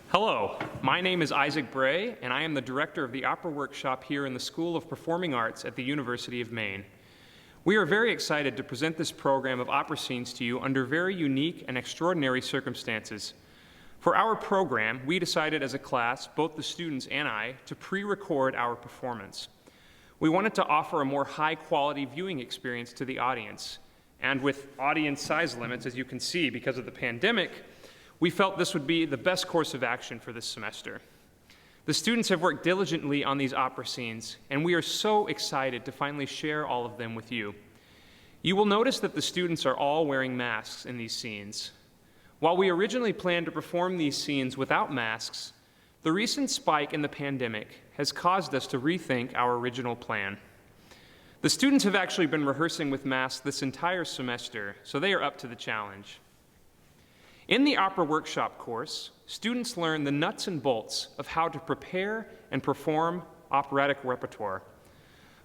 Hello, my name is Isaac Bray, and I am the director of the Opera Workshop here in the School of Performing Arts at the University of Maine. We are very excited to present this program of opera scenes to you under very unique and extraordinary circumstances. For our program, we decided as a class, both the students and I, to pre-record our performance. We wanted to offer a more high-quality viewing experience to the audience, and with audience size limits, as you can see, because of the pandemic, we felt this would be the best course of action for this semester. The students have worked diligently on these opera scenes, and we are so excited to finally share all of them with you. You will notice that the students are all wearing masks in these scenes. While we originally planned to perform these scenes without masks, the recent spike in the pandemic has caused us to rethink our original plan. The students have actually been rehearsing with masks this entire semester, so they are up to the challenge. In the Opera Workshop course, students learn the nuts and bolts of how to prepare and perform operatic repertoire.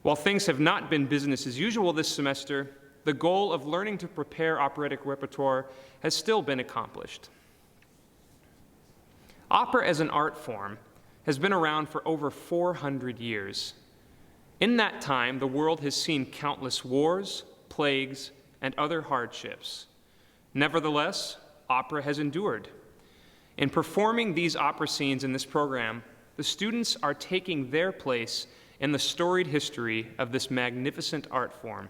While things have not been business as usual this semester, the goal of learning to prepare operatic repertoire has still been accomplished. Opera as an art form has been around for over 400 years. In that time, the world has seen countless wars, plagues, and other hardships. Nevertheless, opera has endured. In performing these opera scenes in this program, the students are taking their place in the storied history of this magnificent art form.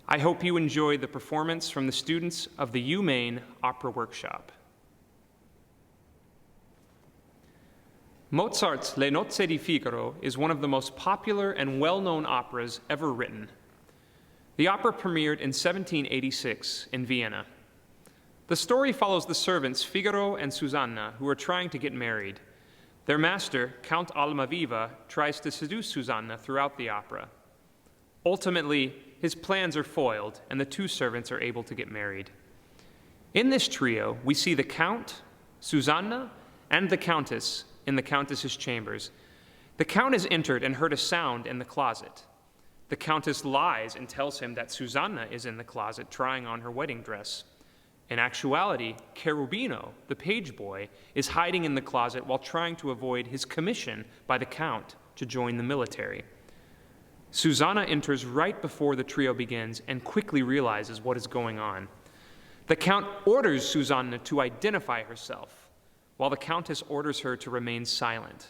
I hope you enjoy the performance from the students of the UMaine Opera Workshop. Mozart's Le Nozze di Figaro is one of the most popular and well-known operas ever written. The opera premiered in 1786 in Vienna. The story follows the servants Figaro and Susanna, who are trying to get married. Their master, Count Almaviva, tries to seduce Susanna throughout the opera. Ultimately, his plans are foiled, and the two servants are able to get married. In this trio, we see the Count, Susanna, and the Countess in the Countess's chambers. The Count is entered and heard a sound in the closet. The Countess lies and tells him that Susanna is in the closet trying on her wedding dress. In actuality, Cherubino, the page boy, is hiding in the closet while trying to avoid his commission by the Count to join the military. Susanna enters right before the trio begins and quickly realizes what is going on. The Count orders Susanna to identify herself, while the Countess orders her to remain silent.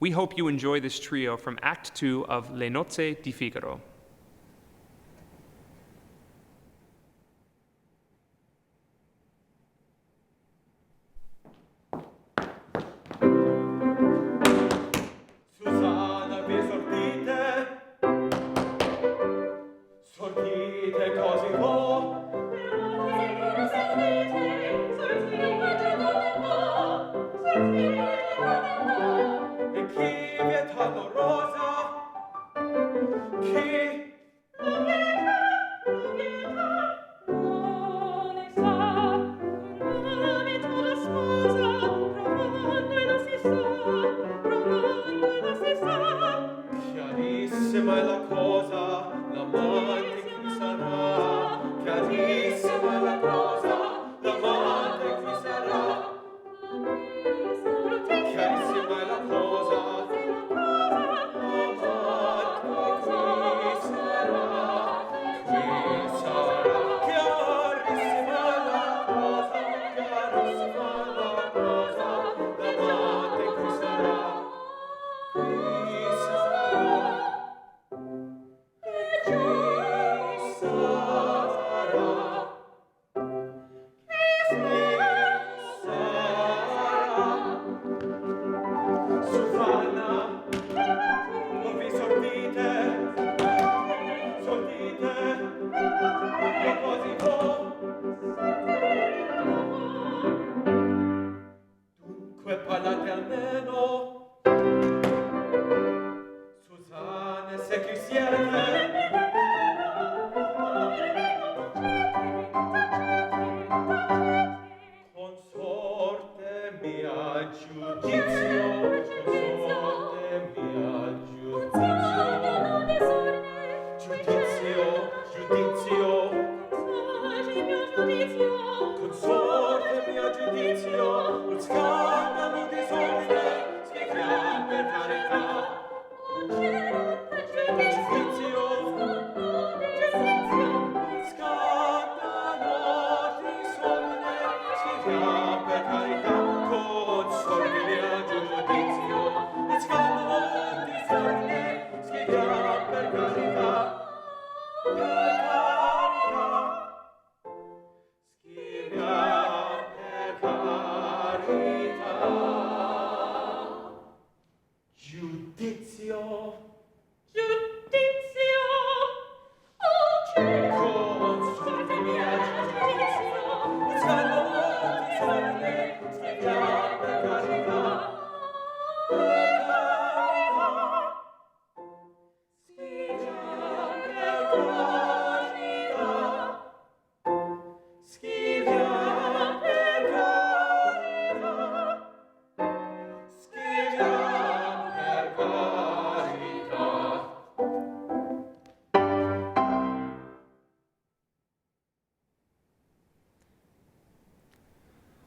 We hope you enjoy this trio from Act 2 of Le Nozze di Figaro. Consorte mia giudizio,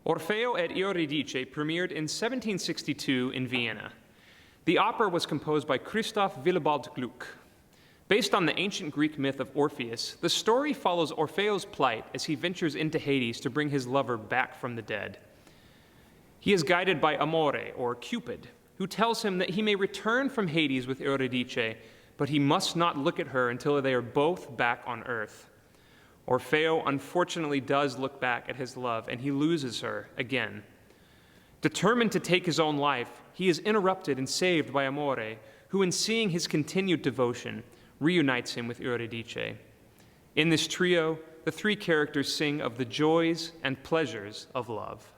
Orfeo et Euridice premiered in 1762 in Vienna. The opera was composed by Christoph Willibald Gluck. Based on the ancient Greek myth of Orpheus, the story follows Orfeo's plight as he ventures into Hades to bring his lover back from the dead. He is guided by Amore, or Cupid, who tells him that he may return from Hades with Euridice, but he must not look at her until they are both back on earth. Orfeo unfortunately does look back at his love, and he loses her again. Determined to take his own life, he is interrupted and saved by Amore, who, in seeing his continued devotion, reunites him with Euridice. In this trio, the three characters sing of the joys and pleasures of love.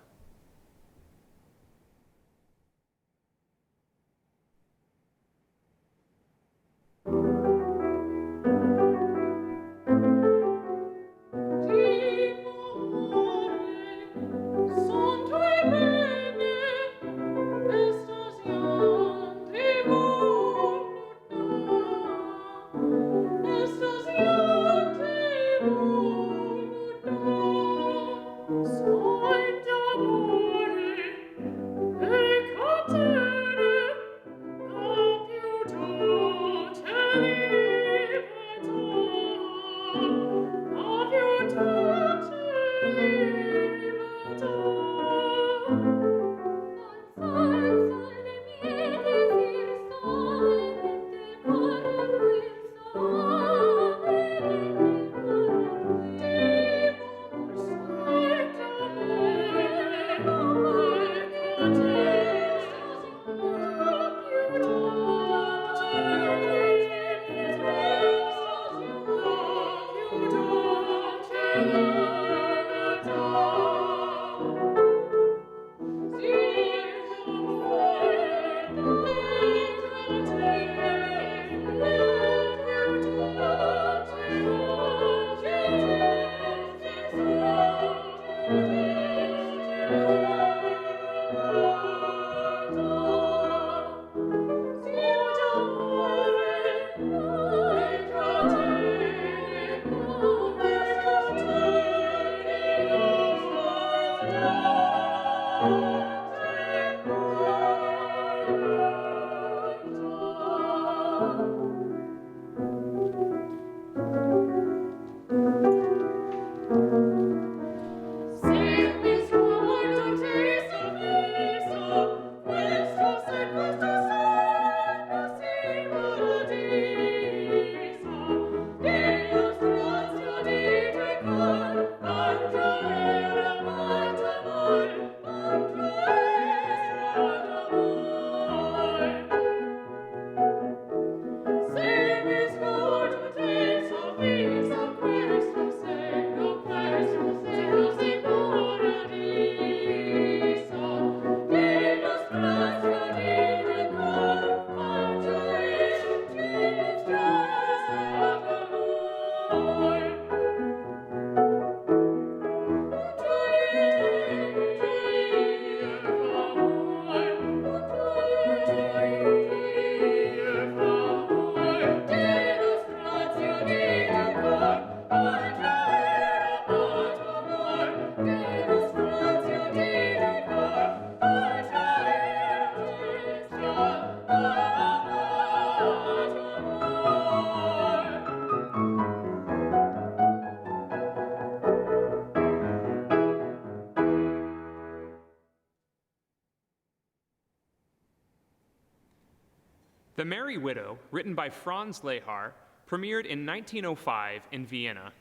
The Merry Widow, written by Franz Lehar, premiered in 1905 in Vienna.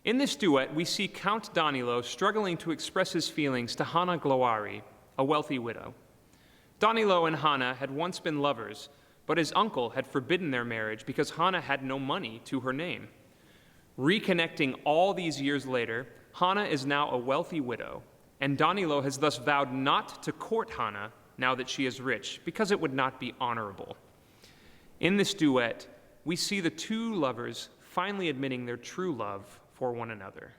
In this duet, we see Count Danilo struggling to express his feelings to Hanna Glowari, a wealthy widow. Danilo and Hanna had once been lovers, but his uncle had forbidden their marriage because Hanna had no money to her name. Reconnecting all these years later, Hanna is now a wealthy widow, and Danilo has thus vowed not to court Hanna now that she is rich, because it would not be honorable. In this duet, we see the two lovers finally admitting their true love for one another.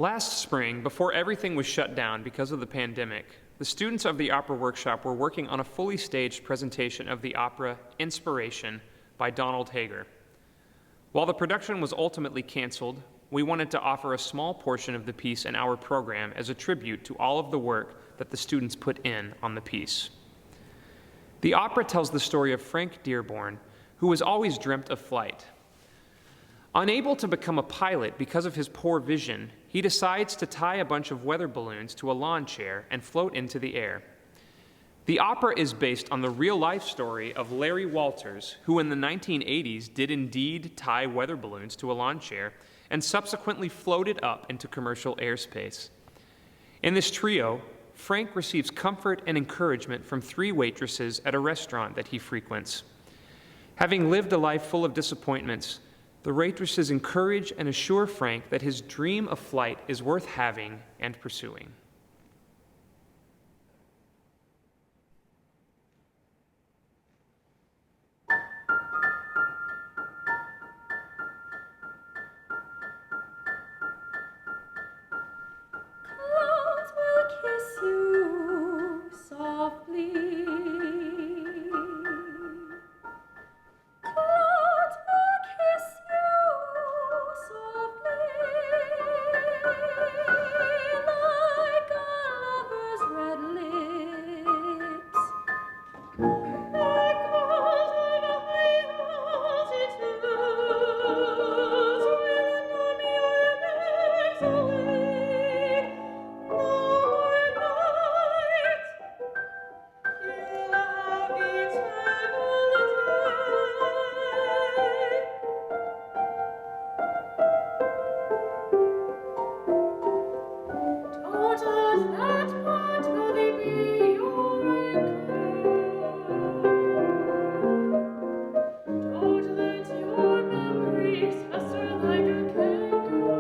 Last spring, before everything was shut down because of the pandemic, the students of the opera workshop were working on a fully staged presentation of the opera Inspiration by Donald Hager. While the production was ultimately canceled, we wanted to offer a small portion of the piece in our program as a tribute to all of the work that the students put in on the piece. The opera tells the story of Frank Dearborn, who has always dreamt of flight. Unable to become a pilot because of his poor vision, he decides to tie a bunch of weather balloons to a lawn chair and float into the air. The opera is based on the real-life story of Larry Walters, who in the 1980s did indeed tie weather balloons to a lawn chair and subsequently floated up into commercial airspace. In this trio, Frank receives comfort and encouragement from 3 waitresses at a restaurant that he frequents. Having lived a life full of disappointments, the waitresses encourage and assure Frank that his dream of flight is worth having and pursuing. Clouds will kiss you softly. Clouds will kiss you softly, like a lover's red lips. Echoes of high altitudes will numb your nerves away. No more night, you'll have eternal day. Don't let that part only be your anchor. Don't let your memories fester like a canker.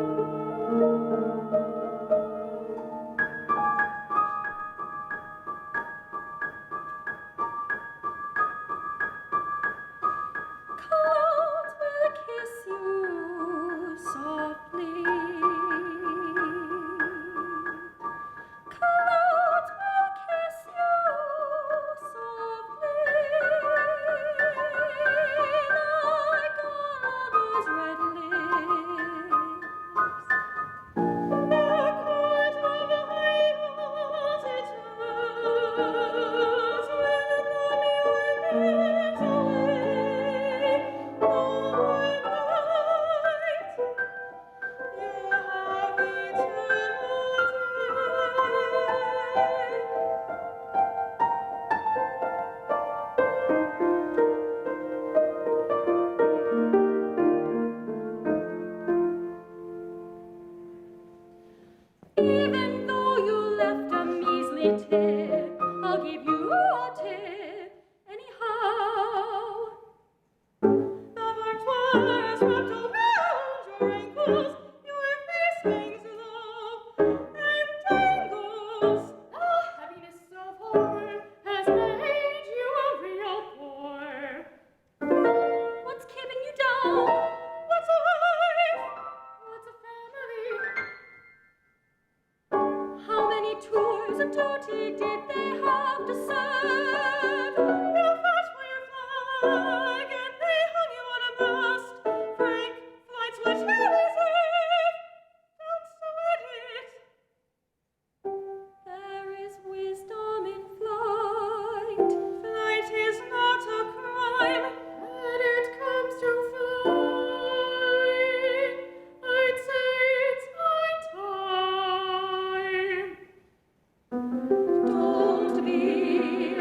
Clouds will kiss you softly. Clouds will kiss you softly, like a lover's red lips. Echoes of high altitudes will numb your nerves away. No more night, you'll have eternal day. Even though you left a measly tip, I'll give you a tip anyhow. The warm was wrapped around your ankles, your face hangs low and dangles. The heaviness of horror has made you a real bore. What's keeping you down? What's a life? What's a family? How many tours of duty did they have to serve? You fought for your flag and they hung you on a mast. Frank, flight's what you deserve. Don't sweat it. There is wisdom in flight. Flight is not a crime. When it comes to flying, I'd say it's high time. Don't be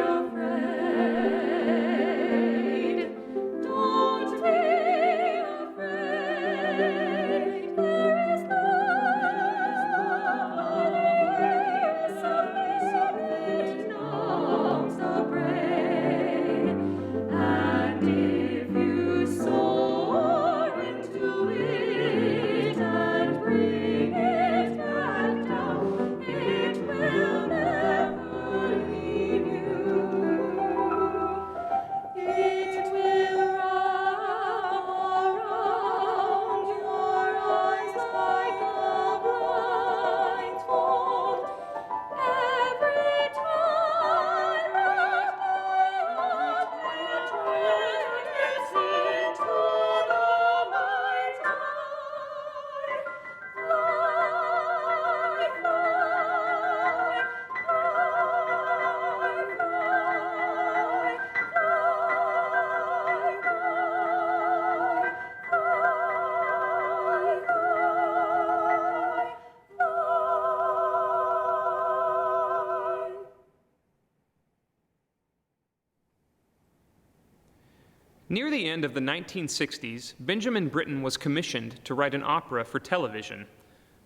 Near the end of the 1960s, Benjamin Britten was commissioned to write an opera for television.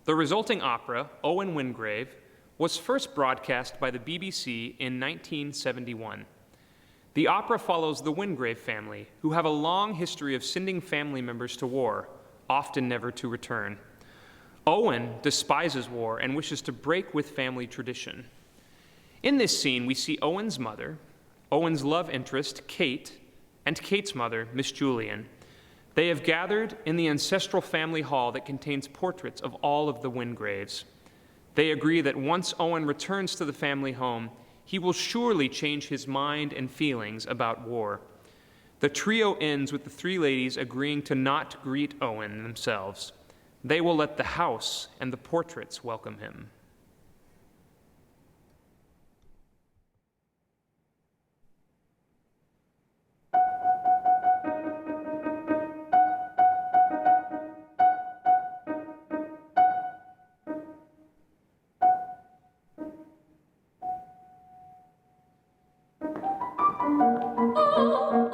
The resulting opera, Owen Wingrave, was first broadcast by the BBC in 1971. The opera follows the Wingrave family, who have a long history of sending family members to war, often never to return. Owen despises war and wishes to break with family tradition. In this scene, we see Owen's mother, Owen's love interest, Kate, and Kate's mother, Miss Julian. They have gathered in the ancestral family hall that contains portraits of all of the Wingraves. They agree that once Owen returns to the family home, he will surely change his mind and feelings about war. The trio ends with the three ladies agreeing to not greet Owen themselves. They will let the house and the portraits welcome him. Oh,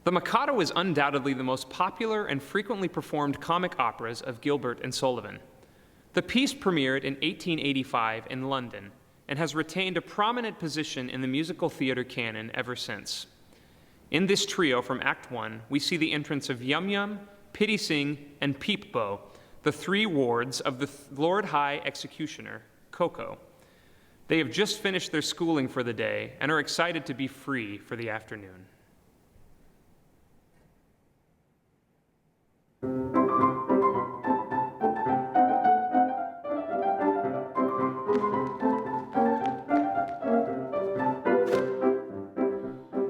The Mikado is undoubtedly the most popular and frequently performed comic operas of Gilbert and Sullivan. The piece premiered in 1885 in London and has retained a prominent position in the musical theater canon ever since. In this trio from Act 1, we see the entrance of Yum Yum, Pity Sing, and Peep Bo, the three wards of the Lord High Executioner, Coco. They have just finished their schooling for the day and are excited to be free for the afternoon.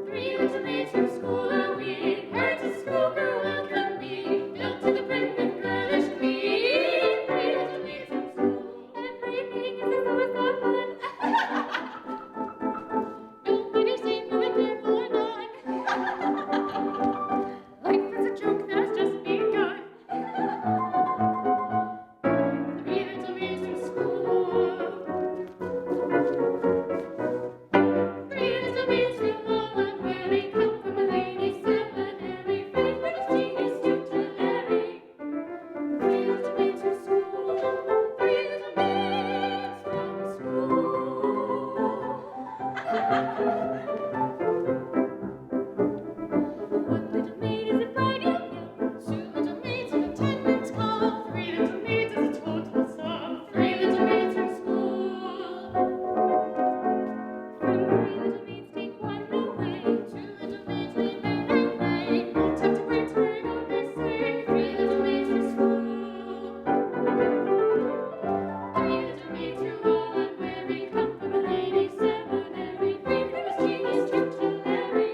Three little maids from school are we, herds of schoolgirl welcome be, built to the brim with girlish glee. Three little maids from school, everything is a source of fun. Don't let her say no and therefore none. Life is a joke that has just begun. Three little maids from school. Three little maids from Holland, where they come from a lady seminary, favorite genius tutelary. Three little maids from school. Three little maids from school. One little maid is a bride young young, two little maids in attendance call, three little maids is a total sum. Three little maids from school. From three little maids take one away, two little maids remain and they not have to return on their say. Three little maids from school. Three little maids from Holland, where they come from a lady seminary, famous genius tutelary.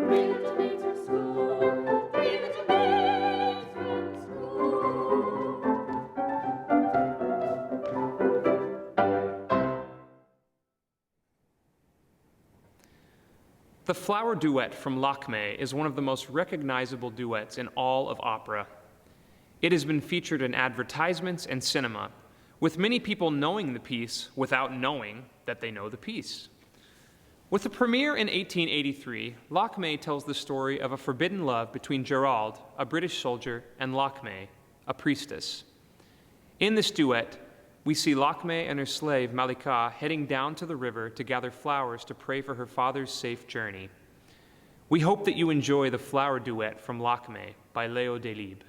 Three little maids from school. Three little maids from school. The Flower Duet from Lakme is one of the most recognizable duets in all of opera. It has been featured in advertisements and cinema, with many people knowing the piece without knowing that they know the piece. With the premiere in 1883, Lakme tells the story of a forbidden love between Gerald, a British soldier, and Lakme, a priestess. In this duet, we see Lakme and her slave Malika heading down to the river to gather flowers to pray for her father's safe journey. We hope that you enjoy the flower duet from Lakme by Léo Delibes.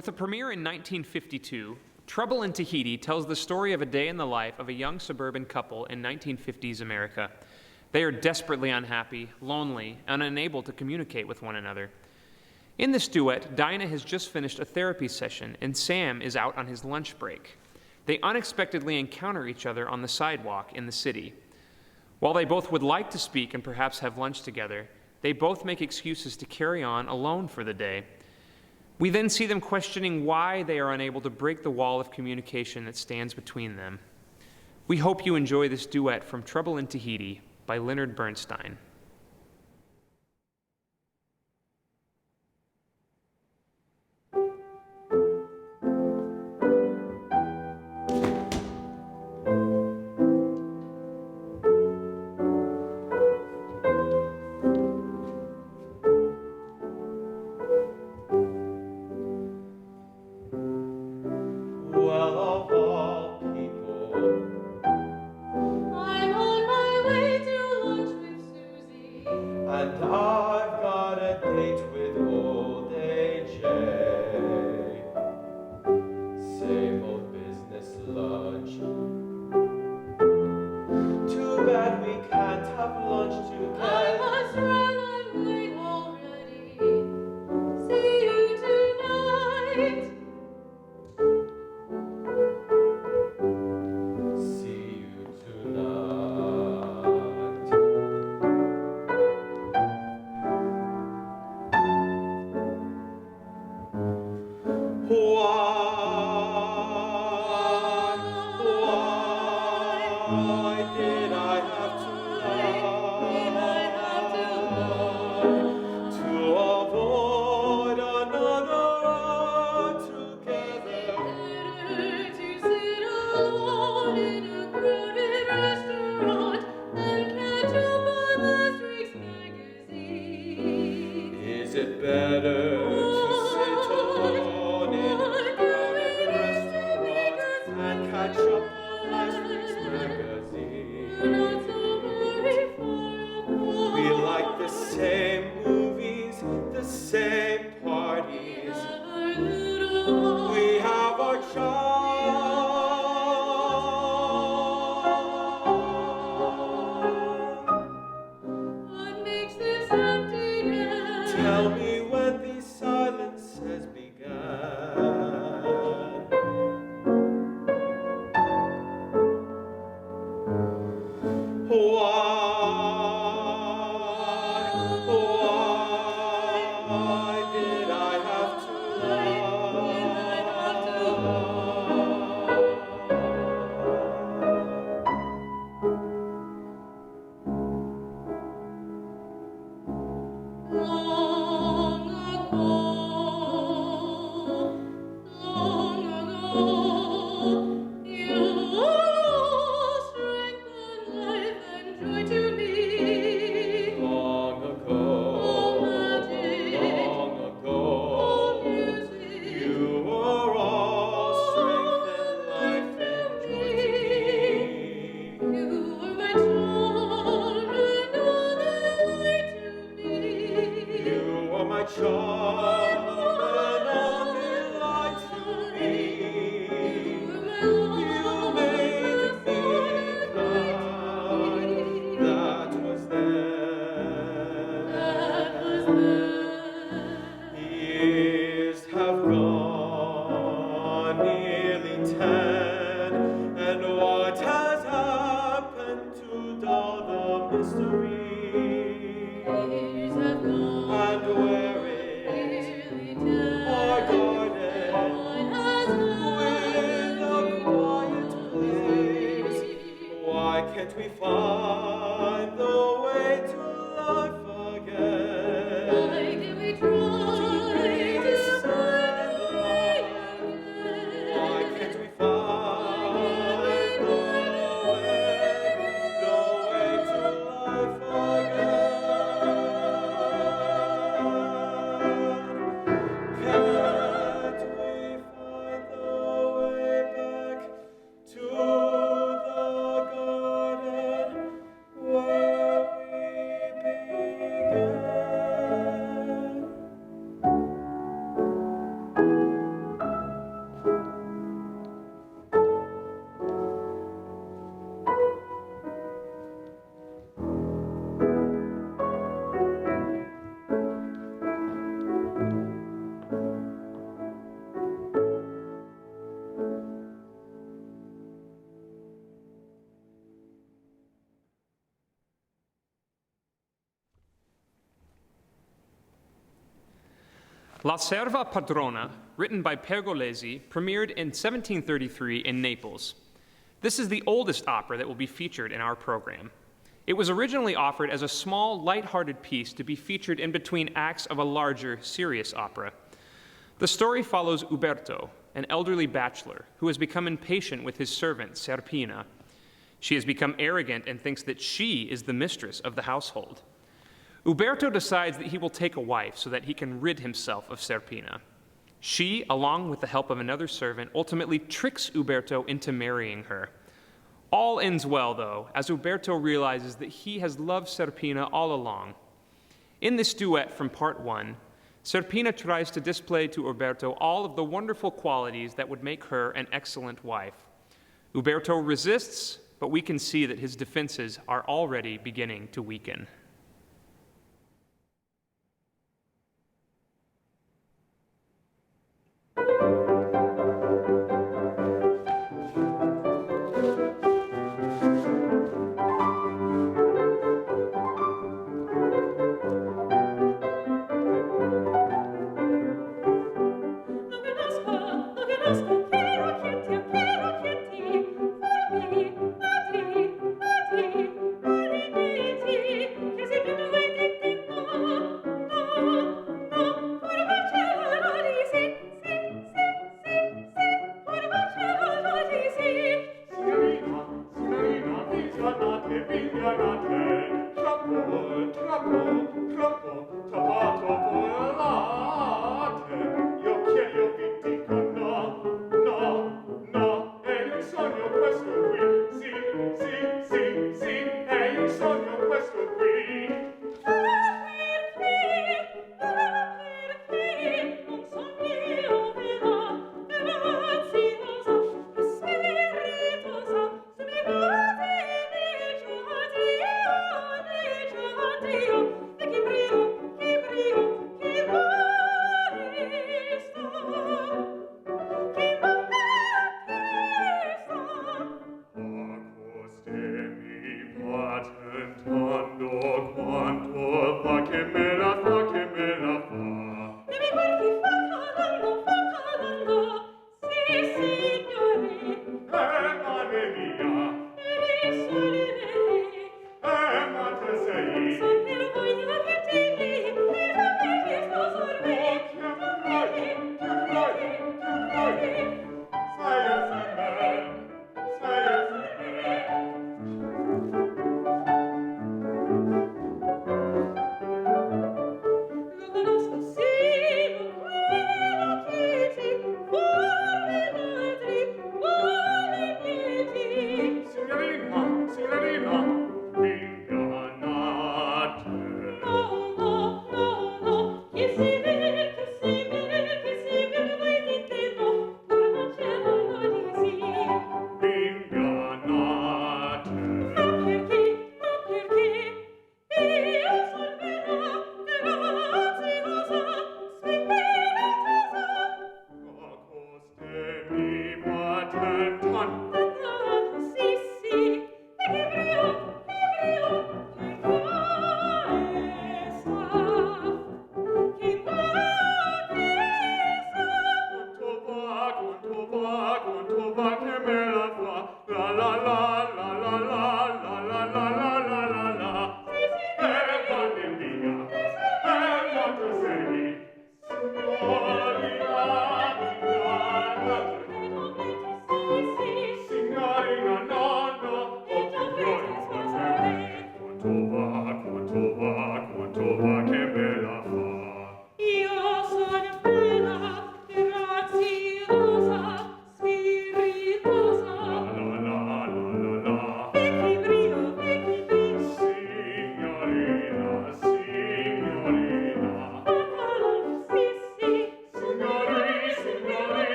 With a premiere in 1952, Trouble in Tahiti tells the story of a day in the life of a young suburban couple in 1950s America. They are desperately unhappy, lonely, and unable to communicate with one another. In this duet, Dinah has just finished a therapy session, and Sam is out on his lunch break. They unexpectedly encounter each other on the sidewalk in the city. While they both would like to speak and perhaps have lunch together, they both make excuses to carry on alone for the day. We then see them questioning why they are unable to break the wall of communication that stands between them. We hope you enjoy this duet from Trouble in Tahiti by Leonard Bernstein. La Serva Padrona, written by Pergolesi, premiered in 1733 in Naples. This is the oldest opera that will be featured in our program. It was originally offered as a small, light-hearted piece to be featured in between acts of a larger, serious opera. The story follows Uberto, an elderly bachelor who has become impatient with his servant, Serpina. She has become arrogant and thinks that she is the mistress of the household. Uberto decides that he will take a wife so that he can rid himself of Serpina. She, along with the help of another servant, ultimately tricks Uberto into marrying her. All ends well, though, as Uberto realizes that he has loved Serpina all along. In this duet from Part 1, Serpina tries to display to Uberto all of the wonderful qualities that would make her an excellent wife. Uberto resists, but we can see that his defenses are already beginning to weaken.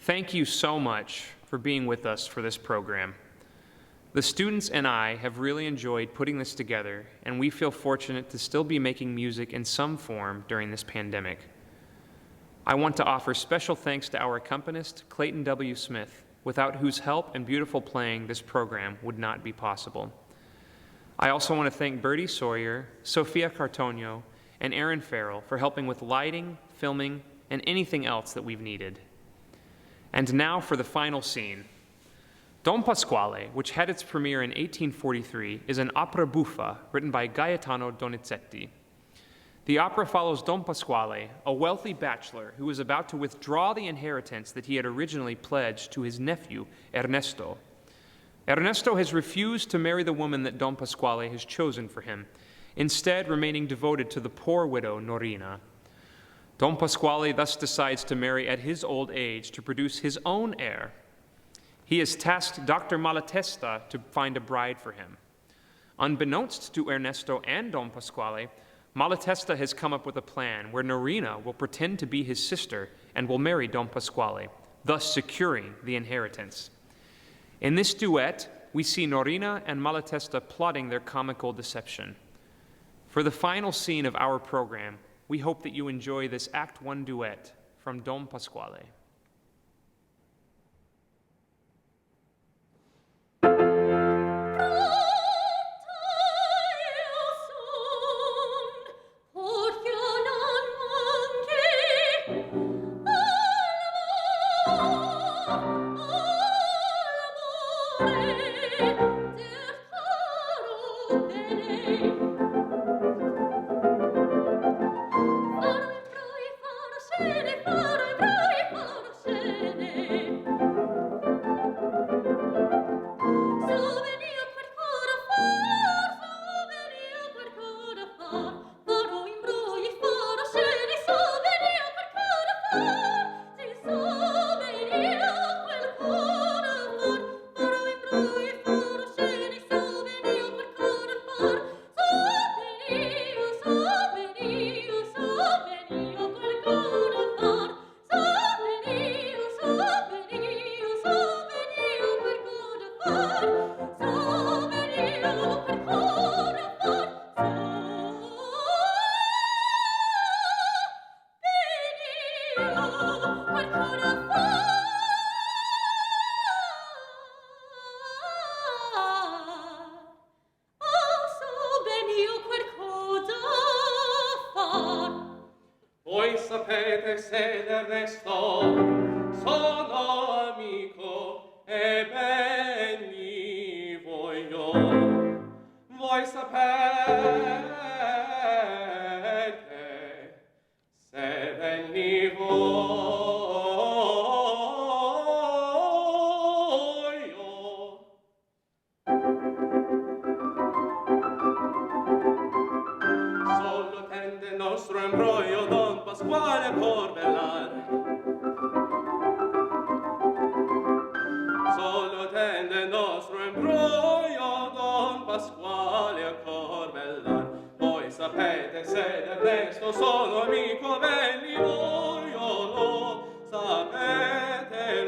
Thank you so much for being with us for this program. The students and I have really enjoyed putting this together, and we feel fortunate to still be making music in some form during this pandemic. I want to offer special thanks to our accompanist, Clayton W. Smith, without whose help and beautiful playing this program would not be possible. I also want to thank Bertie Sawyer, Sophia Cartonio, and Aaron Farrell for helping with lighting, filming, and anything else that we've needed. And now for the final scene. Don Pasquale, which had its premiere in 1843, is an opera buffa written by Gaetano Donizetti. The opera follows Don Pasquale, a wealthy bachelor who is about to withdraw the inheritance that he had originally pledged to his nephew, Ernesto. Ernesto has refused to marry the woman that Don Pasquale has chosen for him, instead remaining devoted to the poor widow, Norina. Don Pasquale thus decides to marry at his old age to produce his own heir. He has tasked Dr. Malatesta to find a bride for him. Unbeknownst to Ernesto and Don Pasquale, Malatesta has come up with a plan where Norina will pretend to be his sister and will marry Don Pasquale, thus securing the inheritance. In this duet, we see Norina and Malatesta plotting their comical deception. For the final scene of our program, we hope that you enjoy this Act 1 duet from Don Pasquale. Voi sapete se d'Ernesto sono amico e ben gli voglio. Voi sapete se ben gli voglio. Solo tende il nostro embroglio Don Pasquale Corbellar. Solo tende il nostro embroglio Don Pasquale Corbellar. Voi sapete se d'Ernesto sono amico ben gli voglio.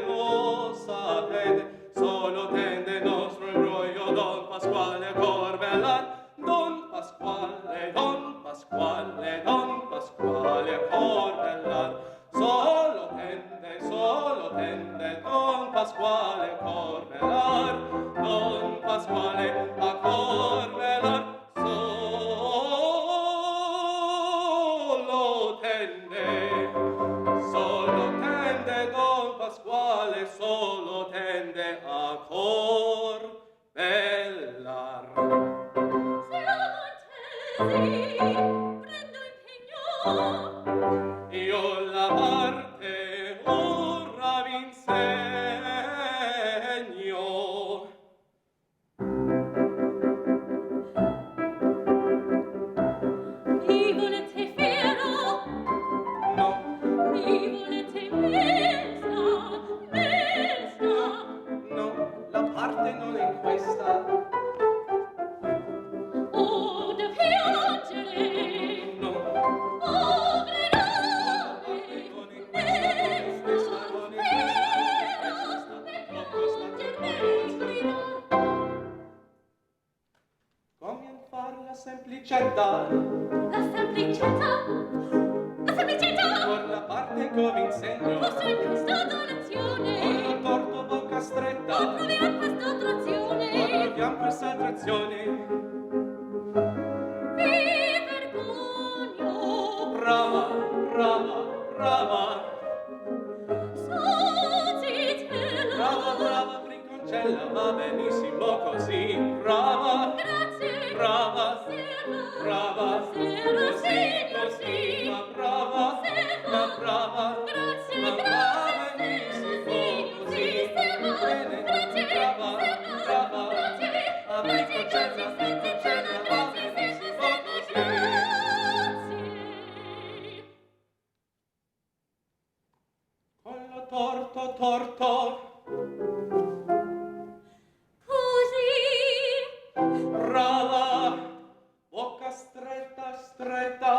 Lo sapete, solo tende il nostro embroglio Don Pasquale Corbellar. Don Pasquale, Don Pasquale, Don Io la parte ora v'insegno. Mi volete fiero? No, Mi volete mesta? no, la parte non è questa. O da piangere? No, O gridare? non è questa, non è questa, non è questa, non è questa, come far la semplicità? La semplicità? La semplicità? Por la parte che vi insegno. Fosse in questa donazione? Ho torto bocca stretta. O proviamo questa attrazione? O proviamo questa attrazione. Vi vergogno. Brava, brava, brava. Sozitela. Brava, brava, brinconcella, va benissimo così. Brava, Grazie. brava, Sera. brava. Sera, Così, signor, così, sì. ma brava, Sera. ma brava. Grazie, Ma grazie, va sera, benissimo signor, così. sì, sera. Bene, Grazie, brava, sera. brava. Grazie, A grazie, brinconcella, grazie, brinconcella, va grazie, benissimo grazie, così. grazie. Collo torto, torto. Così. Brava, bocca stretta, stretta.